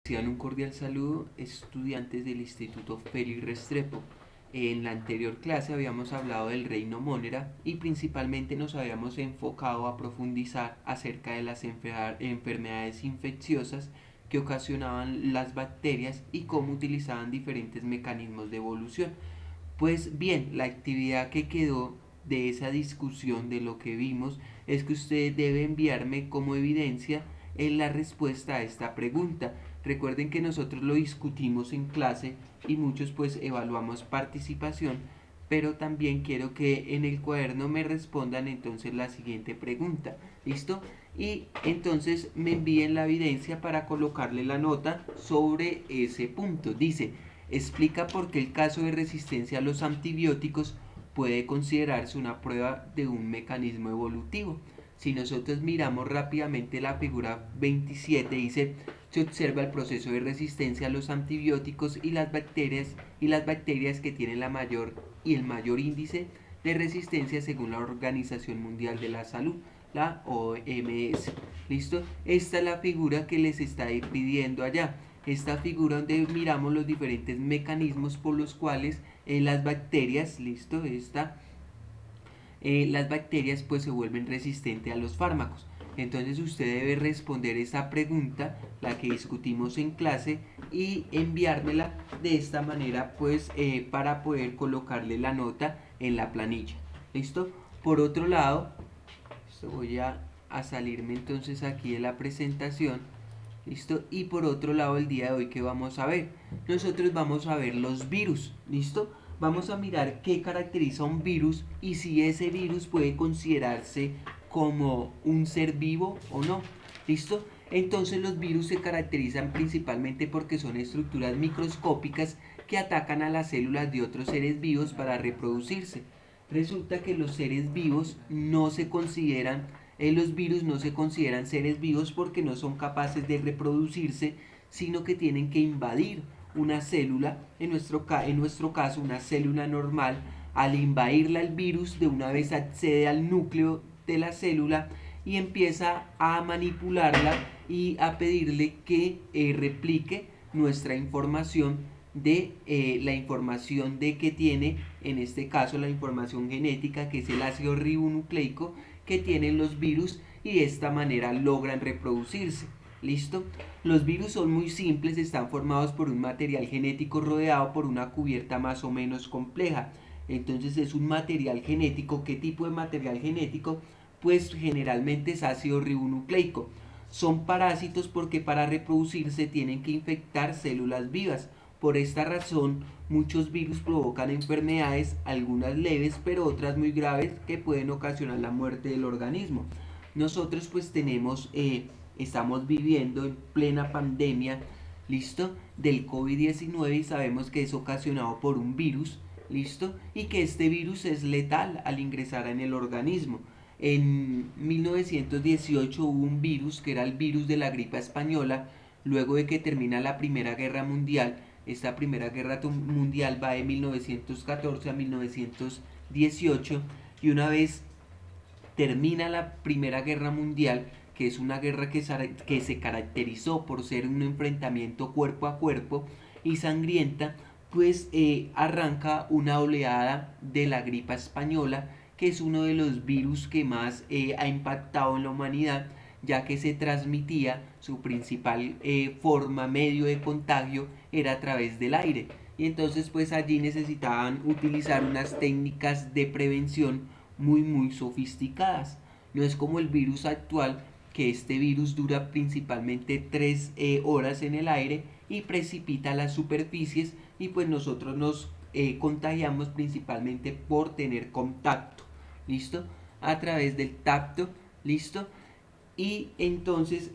Reciban un cordial saludo, estudiantes del Instituto Félix Restrepo. En la anterior clase habíamos hablado del reino Monera y principalmente nos habíamos enfocado a profundizar acerca de las enfermedades infecciosas que ocasionaban las bacterias y cómo utilizaban diferentes mecanismos de evolución. Pues bien, la actividad que quedó de esa discusión de lo que vimos es que usted debe enviarme como evidencia en la respuesta a esta pregunta. Recuerden que nosotros lo discutimos en clase y muchos pues evaluamos participación, pero también quiero que en el cuaderno me respondan entonces la siguiente pregunta. ¿Listo? Y entonces me envíen la evidencia para colocarle la nota sobre ese punto. Dice, explica por qué el caso de resistencia a los antibióticos puede considerarse una prueba de un mecanismo evolutivo. Si nosotros miramos rápidamente la figura 27, dice, se observa el proceso de resistencia a los antibióticos y las bacterias que tienen la mayor y el mayor índice de resistencia según la Organización Mundial de la Salud, la OMS. ¿Listo? Esta es la figura que les está pidiendo allá. Esta figura donde miramos los diferentes mecanismos por los cuales las bacterias, listo, las bacterias pues se vuelven resistentes a los fármacos. Entonces usted debe responder esa pregunta, la que discutimos en clase, y enviármela de esta manera pues para poder colocarle la nota en la planilla. ¿Listo? Por otro lado, voy a salirme entonces aquí de la presentación. ¿Listo? Y por otro lado, el día de hoy, ¿qué vamos a ver? Nosotros vamos a ver los virus. ¿Listo? Vamos a mirar qué caracteriza un virus y si ese virus puede considerarse como un ser vivo o no. ¿Listo? Entonces los virus se caracterizan principalmente porque son estructuras microscópicas que atacan a las células de otros seres vivos para reproducirse. Resulta que los seres vivos no se consideran los virus no se consideran seres vivos porque no son capaces de reproducirse, sino que tienen que invadir una célula, en nuestro caso una célula normal. Al invadirla el virus de una vez accede al núcleo de la célula y empieza a manipularla y a pedirle que replique nuestra información la información de que tiene, en este caso la información genética, que es el ácido ribonucleico que tienen los virus, y de esta manera logran reproducirse. ¿Listo? Los virus son muy simples, están formados por un material genético rodeado por una cubierta más o menos compleja. Entonces es un material genético. ¿Qué tipo de material genético? Pues generalmente es ácido ribonucleico. Son parásitos porque para reproducirse tienen que infectar células vivas. Por esta razón, muchos virus provocan enfermedades, algunas leves, pero otras muy graves que pueden ocasionar la muerte del organismo. Nosotros pues estamos viviendo en plena pandemia, ¿listo? Del COVID-19 y sabemos que es ocasionado por un virus, ¿listo? Y que este virus es letal al ingresar en el organismo. En 1918 hubo un virus que era el virus de la gripa española, luego de que termina la Primera Guerra Mundial. Esta Primera Guerra Mundial va de 1914 a 1918 y una vez termina la Primera Guerra Mundial, que es una guerra que se caracterizó por ser un enfrentamiento cuerpo a cuerpo y sangrienta, pues arranca una oleada de la gripa española, que es uno de los virus que más ha impactado en la humanidad, ya que se transmitía, su principal medio de contagio era a través del aire. Y entonces pues allí necesitaban utilizar unas técnicas de prevención muy sofisticadas. No es como el virus actual, que este virus dura principalmente 3 horas en el aire y precipita las superficies, y pues nosotros nos contagiamos principalmente por tener contacto, ¿listo? A través del tacto, ¿listo? Y entonces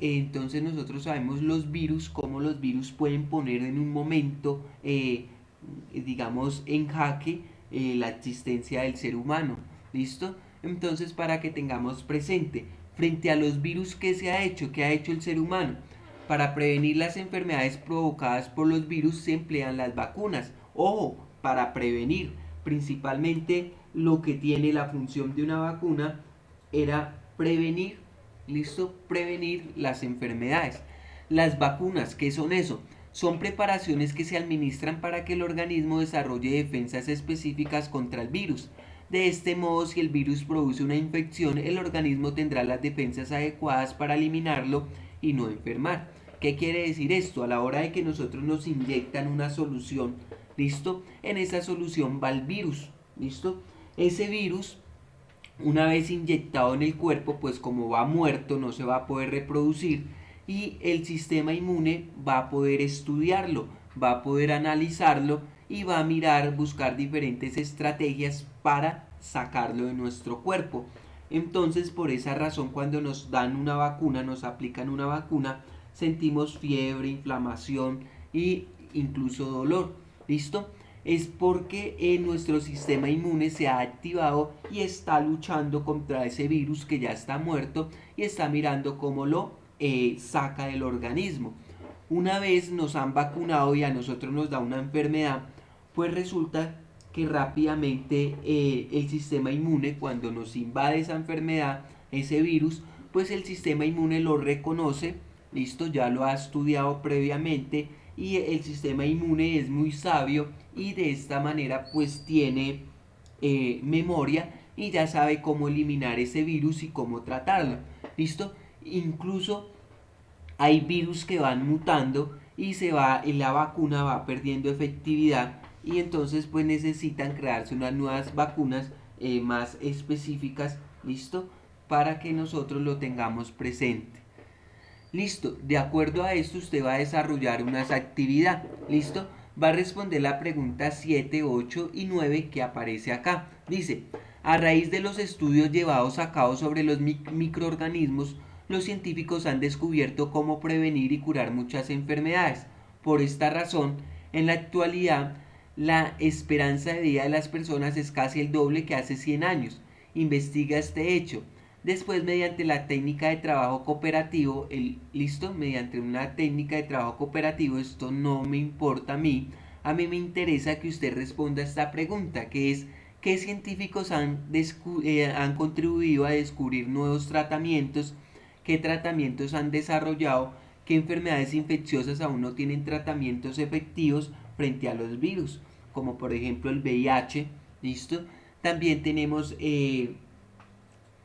nosotros sabemos los virus, cómo los virus pueden poner en un momento, digamos, en jaque la existencia del ser humano. ¿Listo? Entonces, para que tengamos presente, frente a los virus, ¿qué se ha hecho? ¿Qué ha hecho el ser humano? Para prevenir las enfermedades provocadas por los virus se emplean las vacunas. Ojo, para prevenir. Principalmente lo que tiene la función de una vacuna era prevenir, ¿listo? Prevenir las enfermedades. Las vacunas, ¿qué son eso? Son preparaciones que se administran para que el organismo desarrolle defensas específicas contra el virus. De este modo, si el virus produce una infección, el organismo tendrá las defensas adecuadas para eliminarlo y no enfermar. ¿Qué quiere decir esto? A la hora de que nosotros nos inyectan una solución, ¿listo? En esa solución va el virus, ¿listo? Ese virus, una vez inyectado en el cuerpo, pues como va muerto, no se va a poder reproducir y el sistema inmune va a poder estudiarlo, va a poder analizarlo y va a mirar, buscar diferentes estrategias para sacarlo de nuestro cuerpo. Entonces, por esa razón, cuando nos dan una vacuna, nos aplican una vacuna, sentimos fiebre, inflamación e incluso dolor. ¿Listo? Es porque nuestro sistema inmune se ha activado y está luchando contra ese virus que ya está muerto y está mirando cómo lo saca del organismo. Una vez nos han vacunado y a nosotros nos da una enfermedad, pues resulta que rápidamente el sistema inmune, cuando nos invade esa enfermedad, ese virus, pues el sistema inmune lo reconoce, listo, ya lo ha estudiado previamente y el sistema inmune es muy sabio y de esta manera pues tiene memoria y ya sabe cómo eliminar ese virus y cómo tratarlo, listo. Incluso hay virus que van mutando y la vacuna va perdiendo efectividad y entonces pues necesitan crearse unas nuevas vacunas más específicas, listo, para que nosotros lo tengamos presente. Listo, de acuerdo a esto usted va a desarrollar una actividad, listo, va a responder la pregunta 7, 8 y 9 que aparece acá. Dice, a raíz de los estudios llevados a cabo sobre los microorganismos, los científicos han descubierto cómo prevenir y curar muchas enfermedades. Por esta razón, en la actualidad, la esperanza de vida de las personas es casi el doble que hace 100 años. Investiga este hecho. Después, mediante la técnica de trabajo cooperativo, mediante una técnica de trabajo cooperativo, esto no me importa a mí me interesa que usted responda a esta pregunta, que es, ¿qué científicos han contribuido a descubrir nuevos tratamientos? ¿Qué tratamientos han desarrollado? ¿Qué enfermedades infecciosas aún no tienen tratamientos efectivos frente a los virus? Como por ejemplo el VIH, ¿listo? También tenemos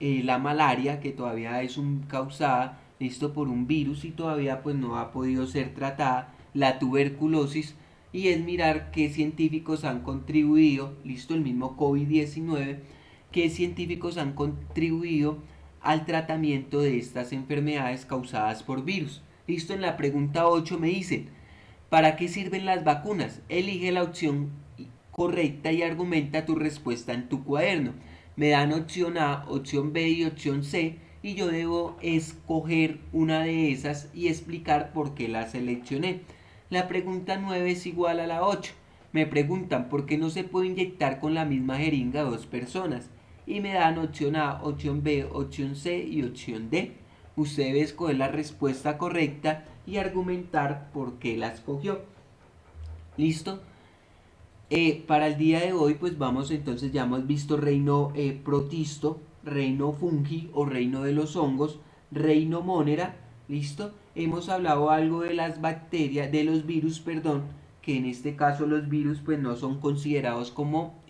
la malaria, que todavía es causada, listo, por un virus y todavía pues no ha podido ser tratada, la tuberculosis, y es mirar qué científicos han contribuido, listo, el mismo COVID-19, qué científicos han contribuido al tratamiento de estas enfermedades causadas por virus. Listo, en la pregunta 8 me dicen, ¿para qué sirven las vacunas? Elige la opción correcta y argumenta tu respuesta en tu cuaderno. Me dan opción A, opción B y opción C y yo debo escoger una de esas y explicar por qué la seleccioné. La pregunta 9 es igual a la 8. Me preguntan por qué no se puede inyectar con la misma jeringa a dos personas y me dan opción A, opción B, opción C y opción D. Usted debe escoger la respuesta correcta y argumentar por qué la escogió. ¿Listo? Para el día de hoy pues vamos entonces, ya hemos visto reino protisto, reino fungi o reino de los hongos, reino monera, ¿listo? Hemos hablado algo de las bacterias, de los virus, perdón, que en este caso los virus pues no son considerados como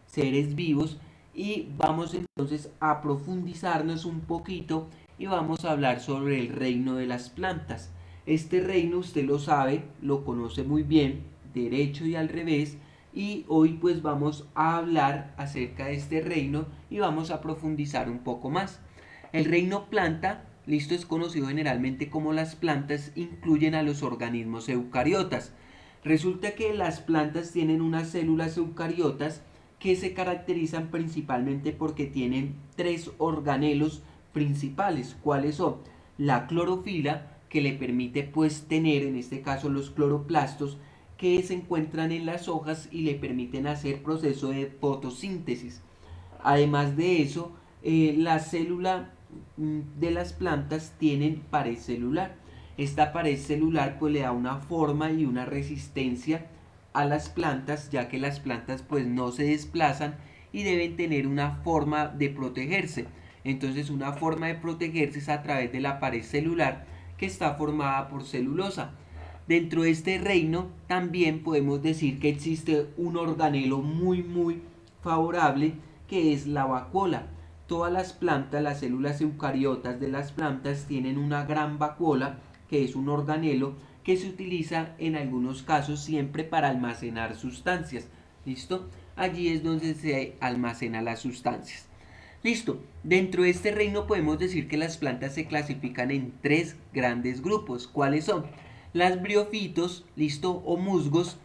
seres vivos y vamos entonces a profundizarnos un poquito y vamos a hablar sobre el reino de las plantas. Este reino usted lo sabe, lo conoce muy bien, derecho y al revés, y hoy pues vamos a hablar acerca de este reino y vamos a profundizar un poco más. El reino planta, listo, es conocido generalmente como las plantas, incluyen a los organismos eucariotas. Resulta que las plantas tienen unas células eucariotas que se caracterizan principalmente porque tienen tres organelos principales. ¿Cuáles son? La clorofila, que le permite pues tener en este caso los cloroplastos que se encuentran en las hojas y le permiten hacer proceso de fotosíntesis. Además de eso, la célula de las plantas tienen pared celular. Esta pared celular pues le da una forma y una resistencia a las plantas, ya que las plantas pues no se desplazan y deben tener una forma de protegerse. Entonces una forma de protegerse es a través de la pared celular, que está formada por celulosa. Dentro de este reino también podemos decir que existe un organelo muy favorable, que es la vacuola. Todas las plantas, las células eucariotas de las plantas tienen una gran vacuola, que es un organelo que se utiliza en algunos casos siempre para almacenar sustancias. ¿Listo? Allí es donde se almacenan las sustancias. Listo, dentro de este reino podemos decir que las plantas se clasifican en tres grandes grupos. ¿Cuáles son? Las briofitos, listo, o musgos,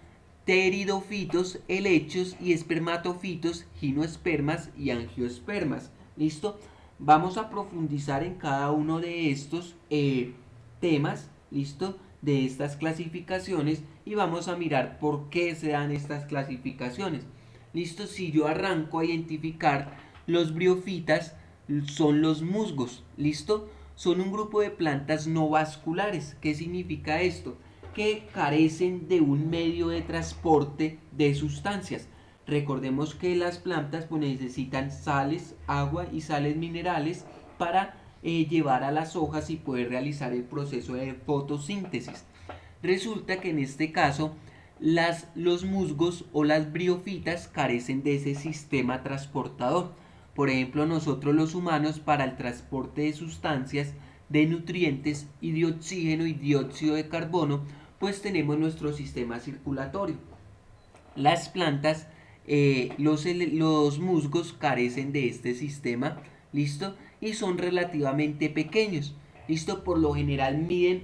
pteridofitos, helechos y espermatofitos, gimnospermas y angiospermas. ¿Listo? Vamos a profundizar en cada uno de estos temas, ¿listo? De estas clasificaciones, y vamos a mirar por qué se dan estas clasificaciones. ¿Listo? Si yo arranco a identificar, los briofitas son los musgos, ¿listo? Son un grupo de plantas no vasculares. ¿Qué significa esto? Que carecen de un medio de transporte de sustancias. Recordemos que las plantas pues, necesitan sales, agua y sales minerales para llevar a las hojas y poder realizar el proceso de fotosíntesis. Resulta que en este caso los musgos o las briofitas carecen de ese sistema transportador. Por ejemplo, nosotros los humanos, para el transporte de sustancias, de nutrientes y de oxígeno y dióxido de carbono, pues tenemos nuestro sistema circulatorio. Las plantas, los musgos carecen de este sistema, ¿listo? Y son relativamente pequeños, ¿listo? Por lo general miden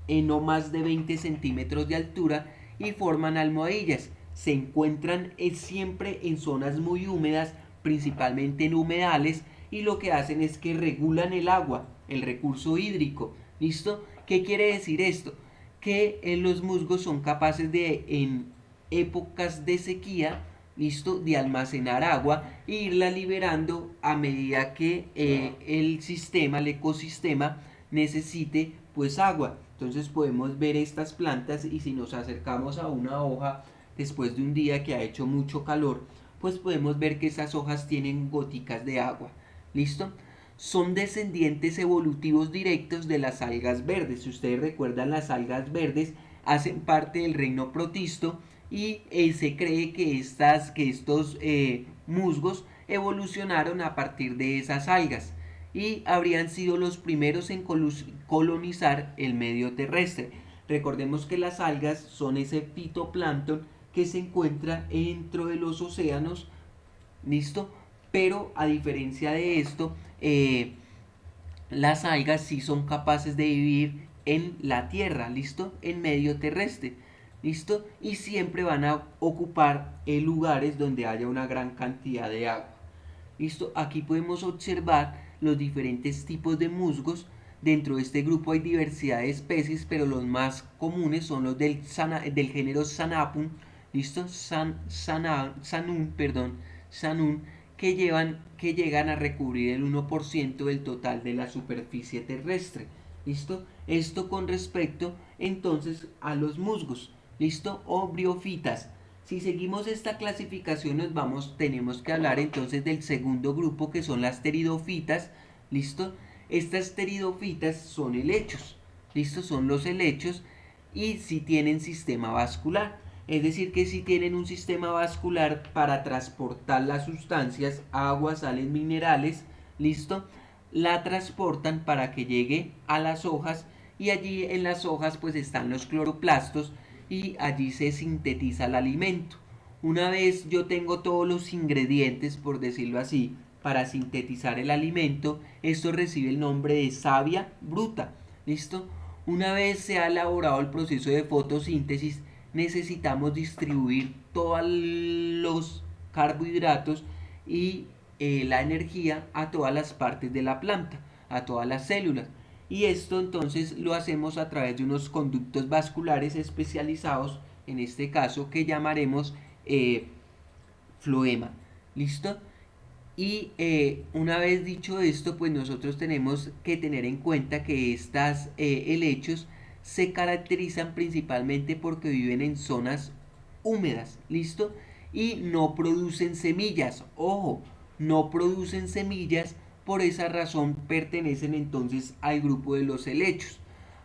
en no más de 20 centímetros de altura y forman almohadillas. Se encuentran siempre en zonas muy húmedas, principalmente en humedales, y lo que hacen es que regulan el agua, el recurso hídrico. ¿Listo? ¿Qué quiere decir esto? Que los musgos son capaces de, en épocas de sequía, ¿listo?, de almacenar agua e irla liberando a medida que el sistema, el ecosistema necesite pues agua. Entonces podemos ver estas plantas, y si nos acercamos a una hoja después de un día que ha hecho mucho calor, pues podemos ver que esas hojas tienen goticas de agua. ¿Listo? Son descendientes evolutivos directos de las algas verdes. Si ustedes recuerdan, las algas verdes hacen parte del reino protisto, y se cree que estos musgos evolucionaron a partir de esas algas y habrían sido los primeros en colonizar el medio terrestre. Recordemos que las algas son ese fitoplancton que se encuentra dentro de los océanos, ¿listo? Pero a diferencia de esto, las algas sí son capaces de vivir en la tierra, ¿listo? En medio terrestre, ¿listo? Y siempre van a ocupar lugares donde haya una gran cantidad de agua. ¿Listo? Aquí podemos observar los diferentes tipos de musgos. Dentro de este grupo hay diversidad de especies, pero los más comunes son los del género Sanapum, ¿listo? Sanum, que llegan a recubrir el 1% del total de la superficie terrestre. ¿Listo? Esto con respecto entonces a los musgos, ¿listo? O briofitas. Si seguimos esta clasificación tenemos que hablar entonces del segundo grupo, que son las pteridofitas, ¿listo? Estas pteridofitas son helechos, ¿listo? Son los helechos, y si tienen sistema vascular, es decir que si tienen un sistema vascular para transportar las sustancias, agua, sales minerales, ¿listo? La transportan para que llegue a las hojas, y allí en las hojas pues están los cloroplastos, y allí se sintetiza el alimento. Una vez yo tengo todos los ingredientes, por decirlo así, para sintetizar el alimento, esto recibe el nombre de savia bruta. ¿Listo? Una vez se ha elaborado el proceso de fotosíntesis, necesitamos distribuir todos los carbohidratos y la energía a todas las partes de la planta, a todas las células. Y esto entonces lo hacemos a través de unos conductos vasculares especializados, en este caso que llamaremos floema. ¿Listo? Y una vez dicho esto, pues nosotros tenemos que tener en cuenta que estas helechos se caracterizan principalmente porque viven en zonas húmedas, ¿listo? Y no producen semillas, ojo, no producen semillas. Por esa razón pertenecen entonces al grupo de los helechos.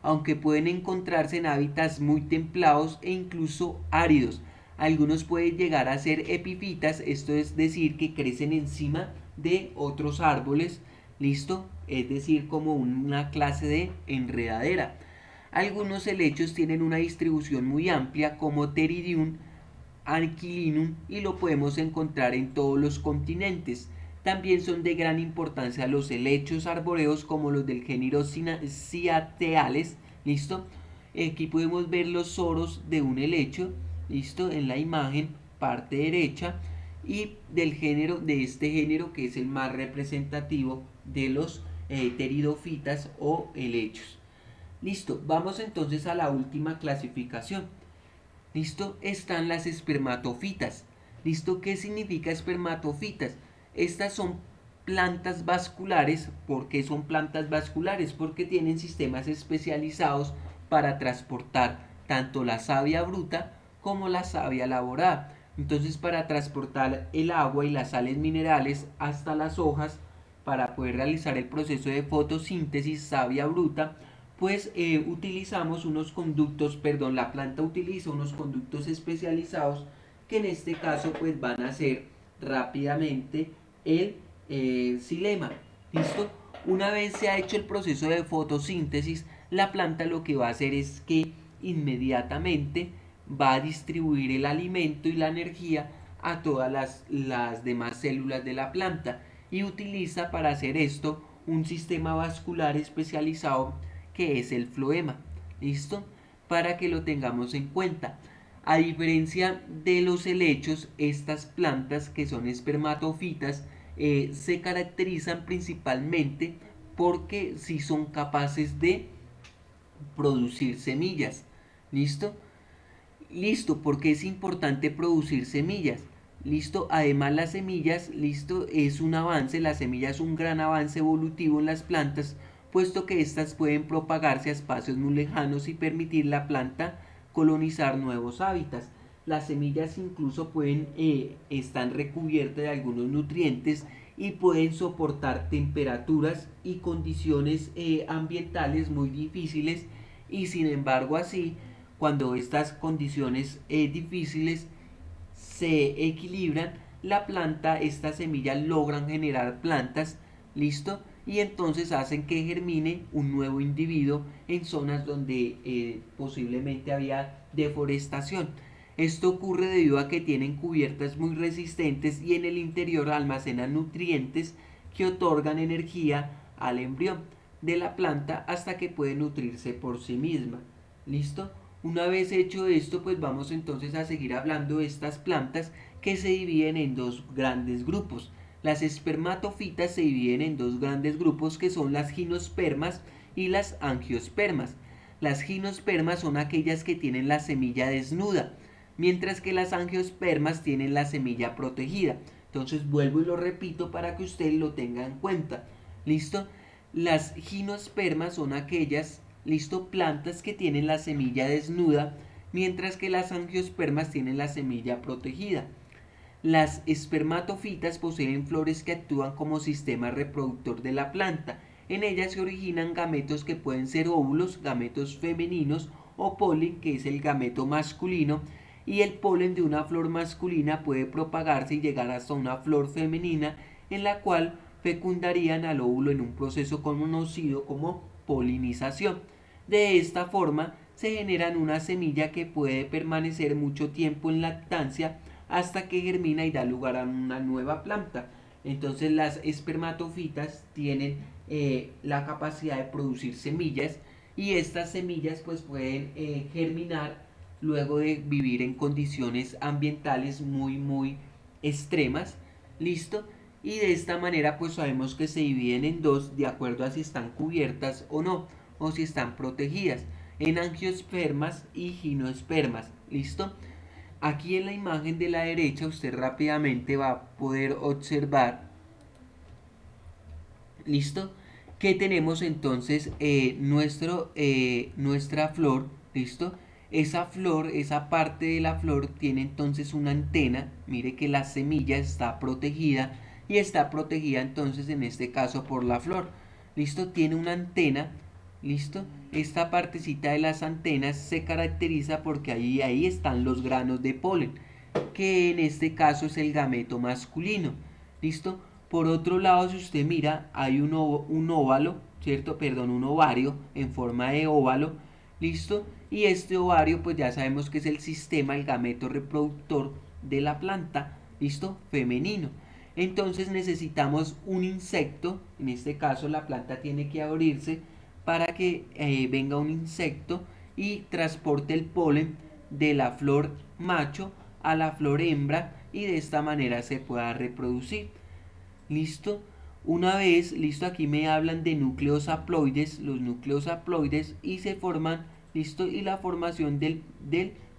aunque pueden encontrarse en hábitats muy templados e incluso áridos. Algunos pueden llegar a ser epifitas, esto es decir, que crecen encima de otros árboles, ¿listo? Es decir, como una clase de enredadera. Algunos helechos tienen una distribución muy amplia, como Pteridium anquilinum, y lo podemos encontrar en todos los continentes. También son de gran importancia los helechos arbóreos como los del género Cyatheales, ¿listo? Aquí podemos ver los soros de un helecho, ¿listo? En la imagen, parte derecha, y de este género que es el más representativo de los pteridofitas o helechos. Listo, vamos entonces a la última clasificación. ¿Listo? Están las espermatofitas. ¿Listo? ¿Qué significa espermatofitas? Estas son plantas vasculares. ¿Por qué son plantas vasculares? Porque tienen sistemas especializados para transportar tanto la savia bruta como la savia elaborada. Entonces, para transportar el agua y las sales minerales hasta las hojas, para poder realizar el proceso de fotosíntesis savia bruta, pues utilizamos unos conductos, perdón, la planta utiliza unos conductos especializados que en este caso pues van a hacer rápidamente el xilema. ¿Listo? Una vez se ha hecho el proceso de fotosíntesis, la planta lo que va a hacer es que inmediatamente va a distribuir el alimento y la energía a todas las demás células de la planta y utiliza para hacer esto un sistema vascular especializado que es el floema. ¿Listo? Para que lo tengamos en cuenta. A diferencia de los helechos, estas plantas que son espermatofitas se caracterizan principalmente porque sí son capaces de producir semillas. ¿Listo? Listo, porque es importante producir semillas. Listo, además las semillas, listo, es un avance, la semilla es un gran avance evolutivo en las plantas, puesto que éstas pueden propagarse a espacios muy lejanos y permitir la planta colonizar nuevos hábitats. Las semillas incluso pueden estar recubiertas de algunos nutrientes y pueden soportar temperaturas y condiciones ambientales muy difíciles, y sin embargo así, cuando estas condiciones difíciles se equilibran, la planta, estas semillas logran generar plantas, ¿listo? Y entonces hacen que germine un nuevo individuo en zonas donde posiblemente había deforestación. Esto ocurre debido a que tienen cubiertas muy resistentes y en el interior almacenan nutrientes que otorgan energía al embrión de la planta hasta que puede nutrirse por sí misma. ¿Listo? Una vez hecho esto, pues vamos entonces a seguir hablando de estas plantas que se dividen en dos grandes grupos. Las espermatofitas se dividen en dos grandes grupos que son las gimnospermas y las angiospermas. Las gimnospermas son aquellas que tienen la semilla desnuda, mientras que las angiospermas tienen la semilla protegida. Entonces vuelvo y lo repito para que usted lo tenga en cuenta. ¿Listo? Las gimnospermas son aquellas, listo, plantas que tienen la semilla desnuda, mientras que las angiospermas tienen la semilla protegida. Las espermatofitas poseen flores que actúan como sistema reproductor de la planta. En ellas se originan gametos que pueden ser óvulos, gametos femeninos, o polen, que es el gameto masculino, y el polen de una flor masculina puede propagarse y llegar hasta una flor femenina, en la cual fecundarían al óvulo en un proceso conocido como polinización. De esta forma se generan una semilla que puede permanecer mucho tiempo en lactancia hasta que germina y da lugar a una nueva planta. Entonces las espermatofitas tienen la capacidad de producir semillas, y estas semillas pues pueden germinar luego de vivir en condiciones ambientales muy extremas. ¿Listo? Y de esta manera pues sabemos que se dividen en dos de acuerdo a si están cubiertas o no, o si están protegidas, en angiospermas y gimnospermas. ¿Listo? Aquí en la imagen de la derecha usted rápidamente va a poder observar, ¿listo? Que tenemos entonces nuestra flor, ¿listo? Esa flor, esa parte de la flor tiene entonces una antena. Mire que la semilla está protegida, y está protegida entonces en este caso por la flor. ¿Listo? Tiene una antena, ¿listo? Esta partecita de las antenas se caracteriza porque ahí están los granos de polen, que en este caso es el gameto masculino, ¿listo? Por otro lado, si usted mira, hay un óvalo, ¿cierto? Perdón, un ovario en forma de óvalo, ¿listo? Y este ovario, pues ya sabemos que es el sistema, el gameto reproductor de la planta, ¿listo? Femenino. Entonces necesitamos un insecto, en este caso la planta tiene que abrirse para que venga un insecto y transporte el polen de la flor macho a la flor hembra y de esta manera se pueda reproducir. ¿Listo? Una vez, listo, aquí me hablan de núcleos haploides, los núcleos haploides y se forman, listo, y la formación del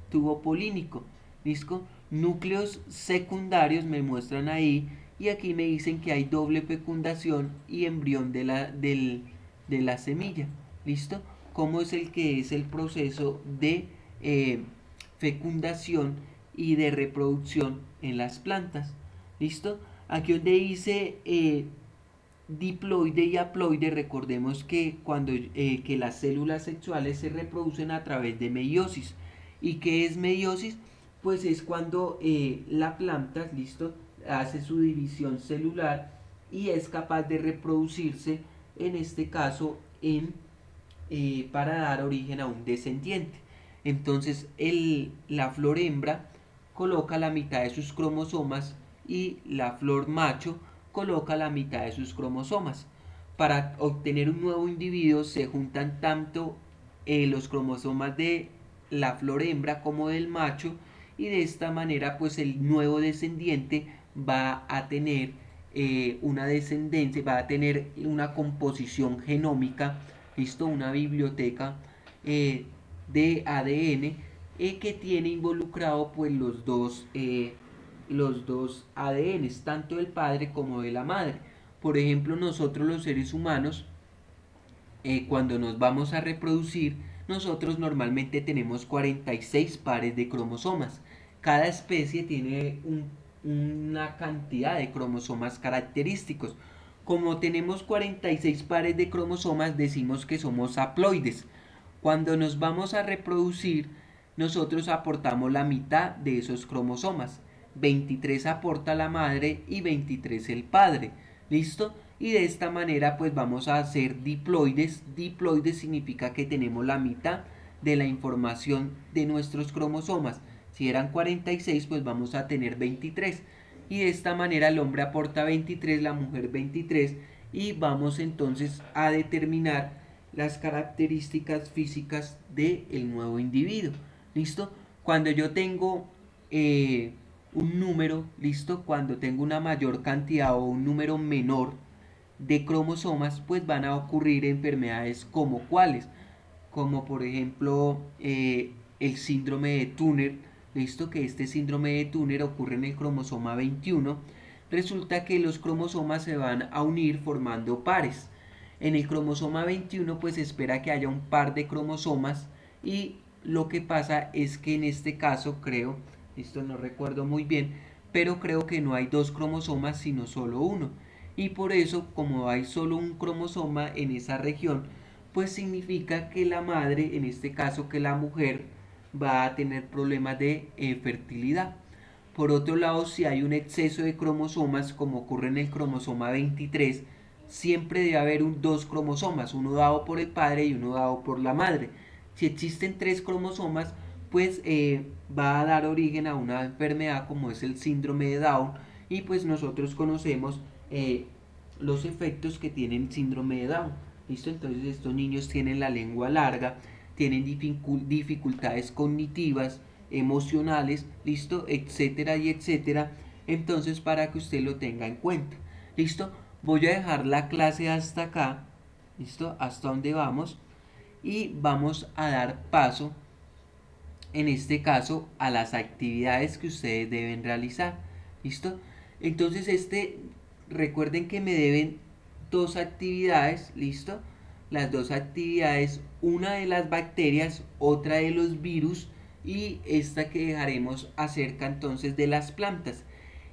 tubo polínico, ¿listo? Núcleos secundarios me muestran ahí y aquí me dicen que hay doble fecundación y embrión de la semilla, ¿listo? ¿Cómo es el que es el proceso de fecundación y de reproducción en las plantas? ¿Listo? Aquí donde dice diploide y haploide, recordemos que cuando que las células sexuales se reproducen a través de meiosis. ¿Y qué es meiosis? Pues es cuando la planta, listo, hace su división celular y es capaz de reproducirse, en este caso, para dar origen a un descendiente. Entonces la flor hembra coloca la mitad de sus cromosomas y la flor macho coloca la mitad de sus cromosomas. Para obtener un nuevo individuo se juntan tanto los cromosomas de la flor hembra como del macho y de esta manera pues el nuevo descendiente va a tener una descendencia, va a tener una composición genómica, listo, una biblioteca de ADN que tiene involucrado pues los dos ADNs, tanto del padre como de la madre. Por ejemplo, nosotros los seres humanos, cuando nos vamos a reproducir, nosotros normalmente tenemos 46 pares de cromosomas. Cada especie tiene una cantidad de cromosomas característicos. Como tenemos 46 pares de cromosomas, decimos que somos haploides. Cuando nos vamos a reproducir, nosotros aportamos la mitad de esos cromosomas. 23 aporta la madre y 23 el padre. ¿Listo? Y de esta manera pues vamos a hacer diploides. Diploides significa que tenemos la mitad de la información de nuestros cromosomas. Si eran 46 pues vamos a tener 23. Y de esta manera el hombre aporta 23, la mujer 23. Y vamos entonces a determinar las características físicas del nuevo individuo. ¿Listo? Cuando yo tengo un número, ¿listo? Cuando tengo una mayor cantidad o un número menor de cromosomas, pues van a ocurrir enfermedades como cuáles, como por ejemplo el síndrome de Turner, ¿listo? Que este síndrome de Turner ocurre en el cromosoma 21. Resulta que los cromosomas se van a unir formando pares. En el cromosoma 21 pues se espera que haya un par de cromosomas y lo que pasa es que en este caso creo, esto no recuerdo muy bien, pero creo que no hay dos cromosomas sino solo uno. Y por eso, como hay solo un cromosoma en esa región, pues significa que la madre, en este caso que la mujer, va a tener problemas de fertilidad. Por otro lado, si hay un exceso de cromosomas, como ocurre en el cromosoma 23, siempre debe haber dos cromosomas, uno dado por el padre y uno dado por la madre. Si existen tres cromosomas, pues va a dar origen a una enfermedad como es el síndrome de Down y pues nosotros conocemos los efectos que tiene el síndrome de Down. ¿Listo? Entonces estos niños tienen la lengua larga, tienen dificultades cognitivas, emocionales, ¿listo? Etcétera y etcétera. Entonces para que usted lo tenga en cuenta. ¿Listo? Voy a dejar la clase hasta acá, ¿listo? Hasta donde vamos y vamos a dar paso en este caso a las actividades que ustedes deben realizar. ¿Listo? Entonces recuerden que me deben dos actividades, ¿listo? Las dos actividades, una de las bacterias, otra de los virus y esta que dejaremos acerca entonces de las plantas.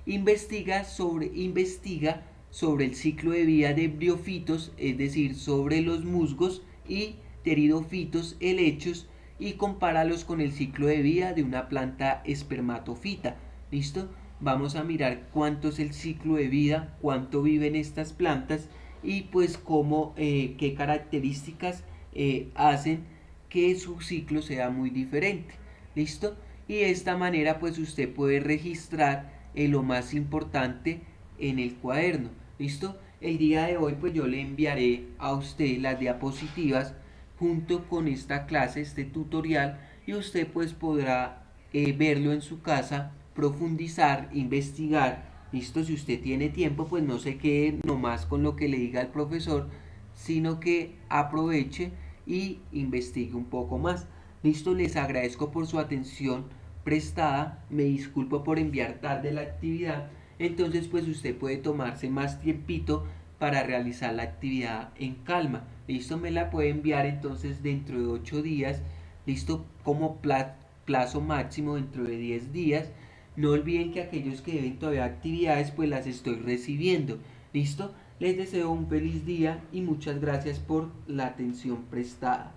Investiga sobre el ciclo de vida de briófitos, es decir, sobre los musgos y pteridofitos helechos y compáralos con el ciclo de vida de una planta espermatofita. ¿Listo? Vamos a mirar cuánto es el ciclo de vida, cuánto viven estas plantas y pues cómo, qué características hacen que su ciclo sea muy diferente. ¿Listo? Y de esta manera pues usted puede registrar lo más importante en el cuaderno. ¿Listo? El día de hoy pues yo le enviaré a usted las diapositivas junto con esta clase, este tutorial, y usted pues podrá verlo en su casa, profundizar, investigar. ¿Listo? Si usted tiene tiempo pues no se quede nomás con lo que le diga el profesor, sino que aproveche y investigue un poco más. Listo, les agradezco por su atención prestada, me disculpo por enviar tarde la actividad, entonces pues usted puede tomarse más tiempito para realizar la actividad en calma. Listo, me la puede enviar entonces dentro de 8 días, listo, como plazo máximo dentro de 10 días. No olviden que aquellos que deben todavía actividades pues las estoy recibiendo. Listo, les deseo un feliz día y muchas gracias por la atención prestada.